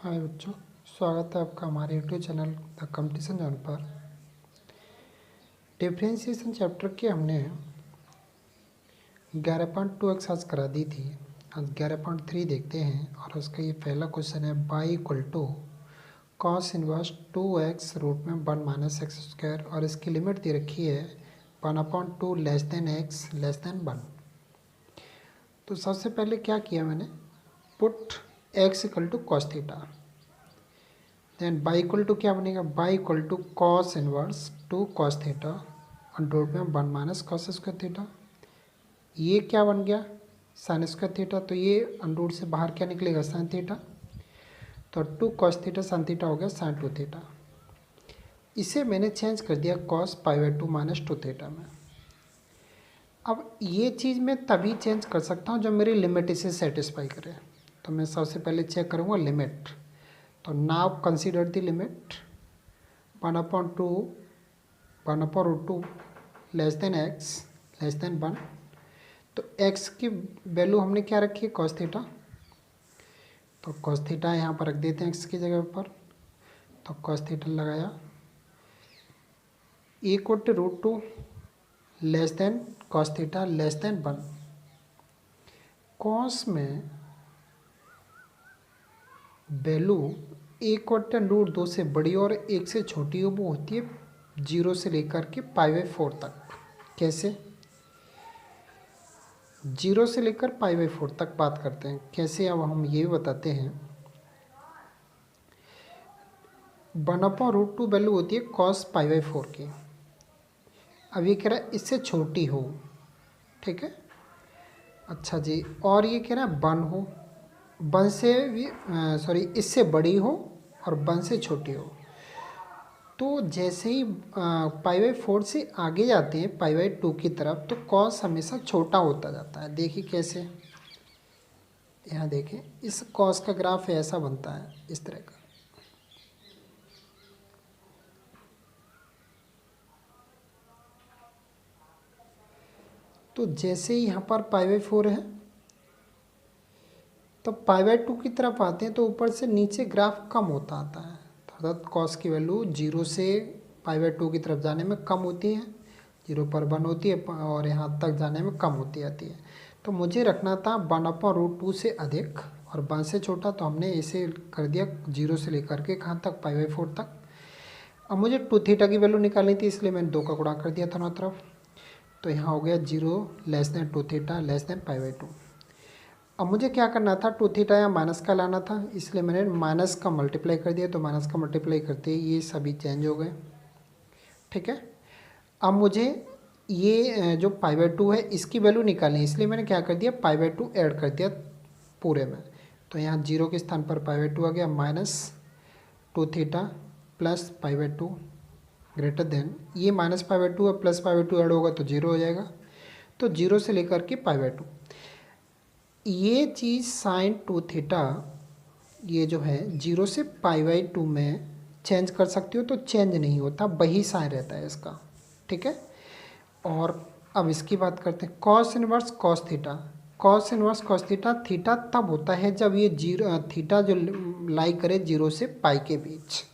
हाय बच्चों, स्वागत है आपका हमारे YouTube channel the competition zone पर। डिफरेंशिएशन चैप्टर की हमने 11.2 आज करा दी थी। आज 11.3 देखते हैं और उसका ये पहला क्वेश्चन है y equal to cos inverse 2x root में 1 माइनस एक्स स्क्वायर और इसकी लिमिट दे रखी है 1/2 less than X less than 1। तो सबसे पहले क्या किया मैंने, put x equal to cos theta, then y equal to क्या बनेगा, y equal to cos inverse 2 cos theta under root में 1 माइनस कॉस स्क्वायर थीटा। ये क्या बन गया, साइन स्क्वायर थीटा, तो ये अंडर रूट से बाहर क्या निकलेगा, साइन थीटा। तो 2 कॉस थीटा साइन थीटा हो गया साइन 2 थीटा। इसे मैंने चेंज कर दिया कॉस पाई/2 माइनस 2 थीटा में। अब ये चीज़ मैं तभी चेंज कर सकता हूँ जब मेरी लिमिट इसे सेटिस्फाई करे। तो मैं सबसे पहले चेक करूँगा लिमिट। तो now consider the limit 1/2 less than X less than 1। तो x की वैल्यू हमने क्या रखी है, कॉस थीटा। तो कॉस थीटा यहाँ पर रख देते हैं x की जगह पर। तो कॉस थीटा लगाया =√2 less than cos theta less than 1। Cos में वैल्यू =√2 से बड़ी और 1 से छोटी हो, वो होती है 0 से लेकर के π/4 तक। कैसे, 0 से लेकर π/4 तक बात करते हैं कैसे, अब हम ये भी बताते हैं। 1/√2 वैल्यू होती है cos π/4 की। अब ये कह रहा है इससे छोटी हो, ठीक है। अच्छा जी, और ये कह रहा है 1 हो, 1 से भी इससे बड़ी हो और 1 से छोटी हो। तो जैसे ही π/4 से आगे जाते हैं π/2 की तरफ, तो cos हमेशा छोटा होता जाता है। देखिए कैसे, यहाँ देखें, इस cos का ग्राफ ऐसा बनता है, इस तरह का। तो जैसे ही यहाँ पर π/4 है, तो π/2 की तरफ आते हैं तो ऊपर से नीचे ग्राफ कम होता आता है। अर्थात cos की वैल्यू 0 से π/2 की तरफ जाने में कम होती है, 0 पर 1 होती है और यहाँ तक जाने में कम होती आती है। तो मुझे रखना था 1/√2 से अधिक और 1 से छोटा, तो हमने इसे कर दिया 0 से लेकर के कहाँ तक, π/4 तक। अब मुझे 2 थीटा की वैल्यू निकालनी थी, इसलिए मैंने 2 का गुणा कर दिया दोनों तरफ। तो यहाँ हो गया 0 less than 2 theta less than π/2। अब मुझे क्या करना था, 2 थीटा या माइनस का लाना था, इसलिए मैंने माइनस का मल्टीप्लाई कर दिया। तो माइनस का मल्टीप्लाई करते ही ये सभी चेंज हो गए, ठीक है। अब मुझे ये जो π/2 है इसकी वैल्यू निकालनी है, इसलिए मैंने क्या कर दिया, π/2 ऐड कर दिया पूरे में। तो यहाँ 0 के स्थान पर π/2 आ गया, -2 थीटा प्लस π/2 ग्रेटर देन, ये -π/2 है प्लस π/2 ऐड होगा तो 0 हो जाएगा। तो 0 से लेकर के π/2, ये चीज़ साइन 2 थीटा ये जो है 0 से π/2 में चेंज कर सकते हो, तो चेंज नहीं होता, वही साइन रहता है इसका, ठीक है। और अब इसकी बात करते हैं, cos inverse cos theta. Cos inverse cos theta, theta तब होता है जब ये 0 थीटा जो लाई करे 0 से पाई के बीच।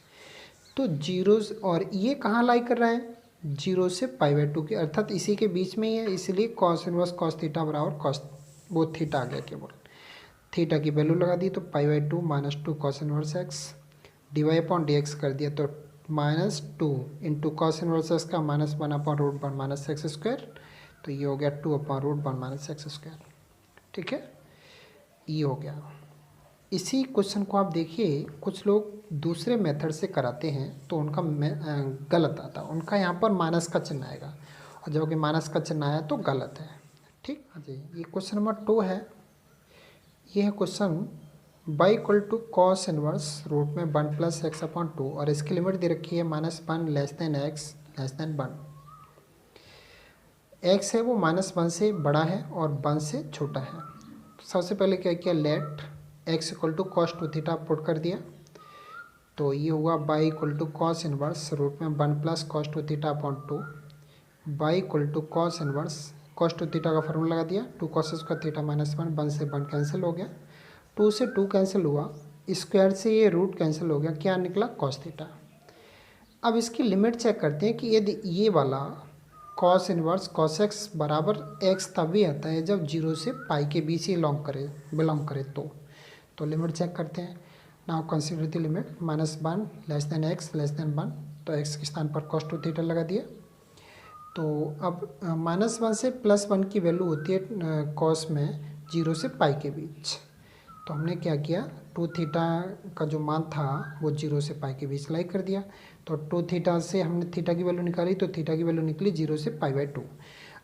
तो 0 और ये कहाँ लाई कर रहा है, 0 से π/2 के, अर्थात इसी के बीच में ही है, इसलिए कॉस इनवर्स कॉस थीटा बराबर कॉस, वो थीटा आ गया केवल। थीटा की वैल्यू लगा दी, तो π/2 -2 कॉस इनवर्स एक्स dy/dx कर दिया। तो -2 इंटू कॉस इनवर्स एक्स का -1/√1 माइनस एक्स स्क्वायर। तो ये हो गया 2/√1 माइनस एक्स स्क्वायर, ठीक है। ये हो गया। इसी क्वेश्चन को आप देखिए, कुछ लोग दूसरे मेथड से कराते हैं तो उनका गलत आता है, उनका यहाँ पर माइनस का चिन्ह आएगा, और जबकि माइनस का चिन्ह आया तो गलत है, ठीक है जी। ये क्वेश्चन नंबर 2 है। ये है question y equal to cos inverse root में 1 + x/2 और इसकी लिमिट दे रखी है -1 less than x less than 1। x है वो -1 से बड़ा है और 1 से छोटा है। सबसे पहले क्या किया, let x equal to cos 2 theta put कर दिया। तो ये हुआ y equal to cos inverse root में 1 + cos 2 θ/2 y equal to cos inverse cos 2 theta का फॉर्मूला लगा दिया, 2 cos² थीटा -1, 1 से 1 कैंसिल हो गया, 2 से 2 कैंसिल हुआ स्क्वायर से ये रूट कैंसिल हो गया, क्या निकला कॉस थीटा। अब इसकी लिमिट चेक करते हैं कि यदि ये वाला कॉस इनवर्स कॉस एक्स बराबर एक्स तभी आता है जब 0 से पाई के बीच ही बिलोंग करे तो लिमिट चेक करते हैं। Now consider the limit -1 less than X less than 1, तो एक्स के स्थान पर कॉस 2 थीटा लगा दिया। तो अब -1 से +1 की वैल्यू होती है कॉस में 0 से पाई के बीच। तो हमने क्या किया, 2 थीटा का जो मान था वो 0 से पाई के बीच लाई कर दिया। तो 2 थीटा से हमने थीटा की वैल्यू निकाली, तो थीटा की वैल्यू निकली 0 से पाई/2,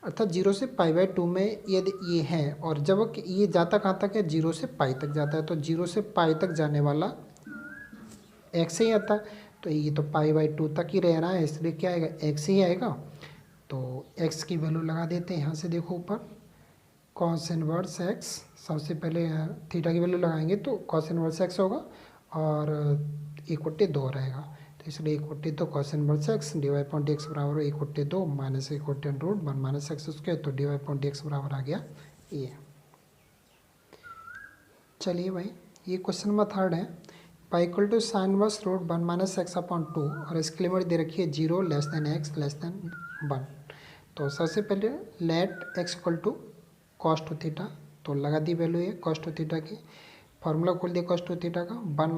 अर्थात 0 से पाई/2 में यदि ये है और जब ये जाता कहाँ तक है, 0 से पाई तक जाता है, तो 0 से पाई तक जाने वाला एक्स ही आता है। तो ये तो पाई/2 तक ही रह रहा है, इसलिए क्या आएगा, एक्स ही आएगा। तो एक्स की वैल्यू लगा देते हैं यहाँ से, देखो ऊपर कॉस इनवर्स एक्स, सबसे पहले थीटा की वैल्यू लगाएंगे तो कॉस इनवर्स एक्स होगा और =2 रहेगा। तो इसलिए =2 कॉस इनवर्स एक्स dy/dx बराबर =2 माइनस √1 - x², तो dy/dx बराबर आ गया ये। चलिए भाई, ये क्वेश्चन नंबर 3 है। Pi equal to sine inverse √1 - x/2 और इसकी लिमिट दे रखी है 0 less than x less than 1। तो सबसे पहले let x equal to cos 2 theta, तो लगा दी वैल्यू है कॉस 2 थीटा की। फार्मूला खोल दिया कॉस 2 थीटा का, 1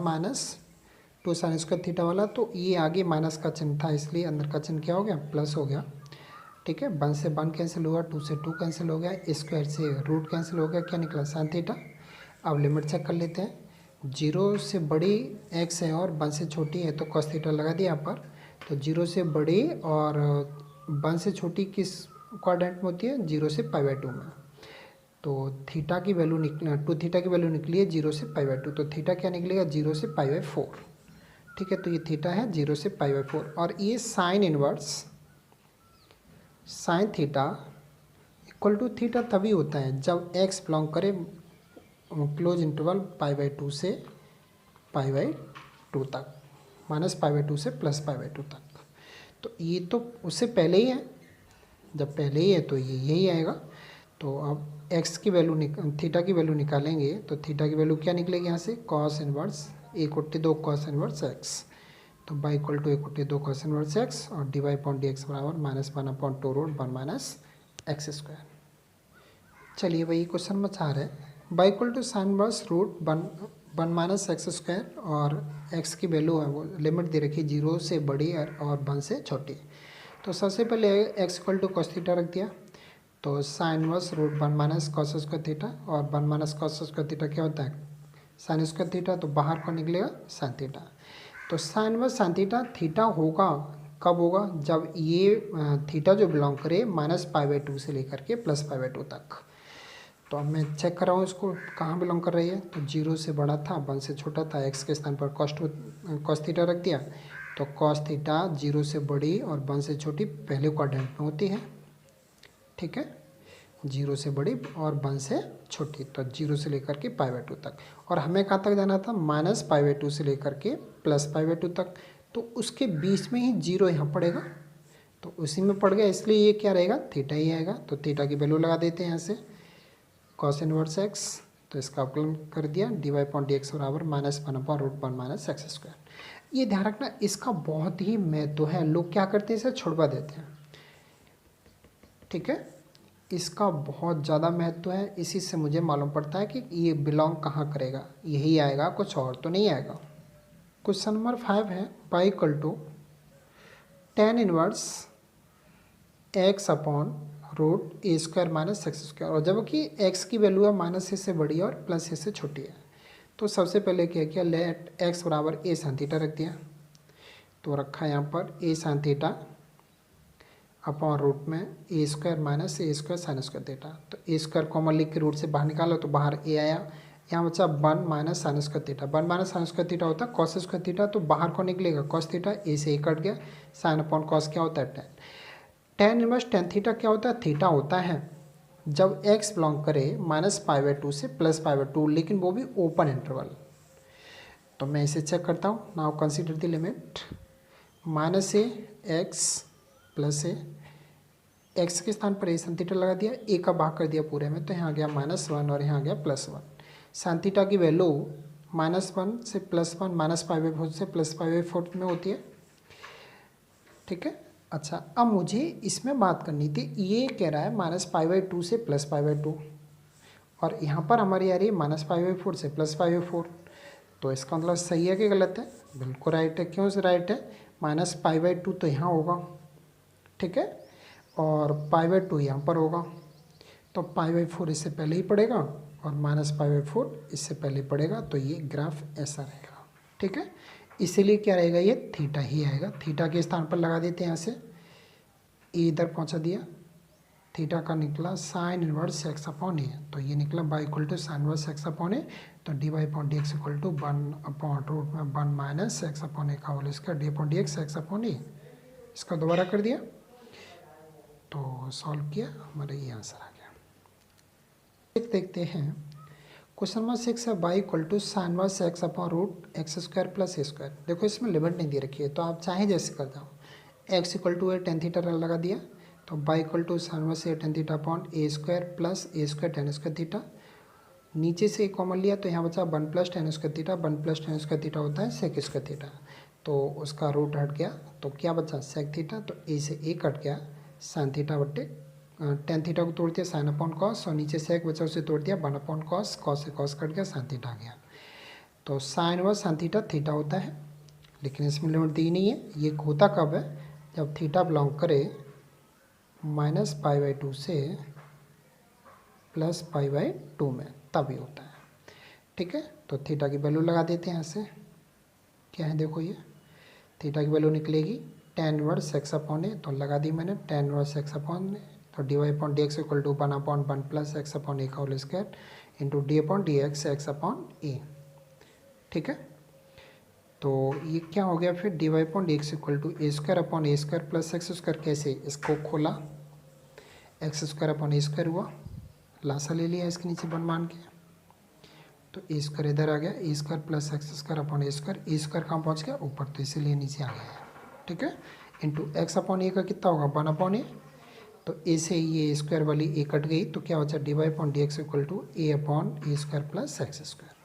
माइनस 2 साइन स्क्वायर थीटा वाला, तो ये आगे माइनस का चिन्ह था इसलिए अंदर का चिन्ह क्या हो गया, प्लस हो गया। ठीक है, 1 से 1 कैंसिल हुआ, 2 से 2 कैंसिल हो गया, स्क्वायर से रूट कैंसिल हो गया, क्या निकला साइन थीटा। अब लिमिट चेक कर लेते हैं, 0 से बड़ी x है और 1 से छोटी है, तो कॉस थीटा लगा दिया यहाँ पर। तो 0 से बड़ी और 1 से छोटी किस क्वाड्रेंट में होती है, 0 से पाई/2 में। तो थीटा की वैल्यू 2 थीटा की वैल्यू निकली है 0 से पाई/2, तो थीटा क्या निकलेगा, 0 से पाई/4। ठीक है, तो ये थीटा है 0 से पाई/4। और ये sine inverse sine theta equal to theta तभी होता है जब x बिलोंग करे क्लोज इंटरवल पाई/2 से पाई/2 तक, -पाई/2 से +पाई/2 तक। तो ये तो उससे पहले ही है, जब पहले ही है तो ये यही आएगा। तो अब x की वैल्यू थीटा की वैल्यू निकालेंगे, तो थीटा की वैल्यू क्या निकलेगी यहाँ से, cos inverse 1/2 cos inverse x, तो y equal to 1/2 cos inverse x और dy/dx बराबर -1/2√1 - x²। चलिए भाई, क्वेश्चन नंबर 4 है। Y equal to sine inverse √1 - x² और x की वैल्यू है वो लिमिट दे रखी 0 से बड़ी और 1 से छोटी। तो सबसे पहले x equal to cos theta रख दिया, तो साइन इनवर्स √1 - cos² थीटा और 1 - cos² थीटा क्या होता है, साइन स्क्वायर थीटा, तो बाहर को निकलेगा साइन थीटा। तो sign inverse sine theta theta होगा कब होगा, जब ये थीटा जो बिलोंग करे -पाई/2 से लेकर के +पाई/2 तक। तो अब मैं चेक कर रहा हूँ इसको कहाँ बिलोंग कर रही है, तो 0 से बड़ा था 1 से छोटा था, x के स्थान पर कॉस थीटा रख दिया। तो कॉस थीटा 0 से बड़ी और 1 से छोटी पहले क्वाड्रेंट में होती है। ठीक है, 0 से बड़ी और 1 से छोटी, तो 0 से लेकर के पाई/2 तक। और हमें कहाँ तक जाना था, -पाई/2 से लेकर के +पाई/2 तक, तो उसके बीच में ही 0 यहाँ पड़ेगा, तो उसी में पड़ गया, इसलिए ये क्या रहेगा, थीटा ही आएगा। तो थीटा की वैल्यू लगा देते हैं यहाँ से, कॉस इनवर्स x, तो इसका अवकलन कर दिया dy/dx बराबर -1/√1 - x²। ये ध्यान रखना, इसका बहुत ही महत्व है, लोग क्या करते हैं, इसे छुड़वा देते हैं। ठीक है, इसका बहुत ज़्यादा महत्व है, इसी से मुझे मालूम पड़ता है कि ये बिलोंग कहाँ करेगा, यही आएगा, कुछ और तो नहीं आएगा। क्वेश्चन नंबर 5 है, pi equal to tan inverse x/√a² - x², और जबकि x की वैल्यू है -a से बड़ी और +a से छोटी है। तो सबसे पहले क्या किया, लेट x बराबर a sin थीटा रख दिया, तो रखा यहाँ पर a sin थीटा अपॉन रूट में a² - a² sin square theta. तो a² कॉमन लिख के रूट से बाहर निकालो, तो बाहर a आया, यहाँ बचा 1 - sin square theta. 1 - sin square theta होता है कॉस स्क्वायर थीटा, तो बाहर को निकलेगा कॉस थीटा, a से a कट गया, साइन अपॉन कॉस क्या होता है, tan इनवर्स tan थीटा क्या होता है, थीटा होता है जब x बिलोंग करे -पाई/2 से +पाई/2, लेकिन वो भी ओपन इंटरवल। तो मैं इसे चेक करता हूँ, now consider the limit -a x +a, x के स्थान पर a sin थीटा लगा दिया, a का भाग कर दिया पूरे में, तो यहाँ गया -1 और यहाँ गया +1। साइन थीटा की वैल्यू -1 से +1 -π/4 से +π/4 में होती है। ठीक है। अच्छा, अब मुझे इसमें बात करनी थी, ये कह रहा है -π/2 से +π/2 और यहाँ पर हमारी आ रही है -π/4 से +π/4। तो इसका मतलब सही है कि गलत है? बिल्कुल राइट है। क्यों से राइट है? -π/2 तो यहाँ होगा, ठीक है, और π/2 यहाँ पर होगा, तो π/4 इससे पहले ही पड़ेगा और -π/4 इससे पहले पड़ेगा, तो ये ग्राफ ऐसा रहेगा। ठीक है, इसीलिए क्या रहेगा, ये थीटा ही आएगा। थीटा के स्थान पर लगा देते हैं, यहाँ से ए इधर पहुँचा दिया, थीटा का निकला sine inverse x upon a, तो ये निकला y equal to sine inverse x upon a, तो d y upon d x equal to 1/√1 minus x upon a का whole square d upon d x upon a. इसका दोबारा कर दिया तो सॉल्व किया, हमारा ये आंसर आ गया। देखते हैं क्वेश्चन नंबर 6 है y equal to sine inverse x upon root x square plus a square. देखो इसमें लिमिट नहीं दे रखी है, तो आप चाहे जैसे कर जाओ। X equal to a tan theta लगा दिया, तो y equal to sine inverse a tan theta upon a square plus a square tan square theta. नीचे से कॉमन लिया तो यहाँ बचा 1 + tan square theta, 1 + tan square theta होता है सेक स्क्वायर थीटा, तो उसका रूट हट गया, तो क्या बचा सेक थीटा, तो ए से ए कट गया, साइन थीटा बट्टे टेन थीटा को तोड़ दिया साइन अपॉन कॉस, और नीचे सेक बचा उसे तोड़ दिया 1 अपॉन कॉस, कॉस से कॉस कट गया, साइन थीटा आ गया। तो साइन व साइन थीटा थीटा होता है, लेकिन इसमें लिमिट दी नहीं है। ये होता कब है, जब थीटा बिलोंग करे -π/2 से +π/2 में, तभी होता है। ठीक है, तो थीटा की वैल्यू लगा देते हैं यहाँ से। क्या है देखो, ये थीटा की वैल्यू निकलेगी tan inverse x upon a, तो लगा दी मैंने tan inverse x upon a, तो d y upon d x equal to 1/1 + x upon a का whole square into d upon d x upon a. ठीक है, तो ये क्या हो गया फिर, d y upon d x equal to a square upon a square plus x square. कैसे, इसको खोला, x square upon a square हुआ, लासा ले लिया इसके नीचे 1 मान के, तो ए स्क्वायर इधर आ गया, a square plus x square upon a square कहाँ पहुँच गया, ऊपर, तो इसीलिए नीचे आ गया है। ठीक है, इंटू एक्स अपॉन ए का कितना होगा 1 अपॉन ए, तो ए से ये स्क्वायर वाली ए कट गई, तो क्या बचा d y upon d x equal to a upon a square plus x square.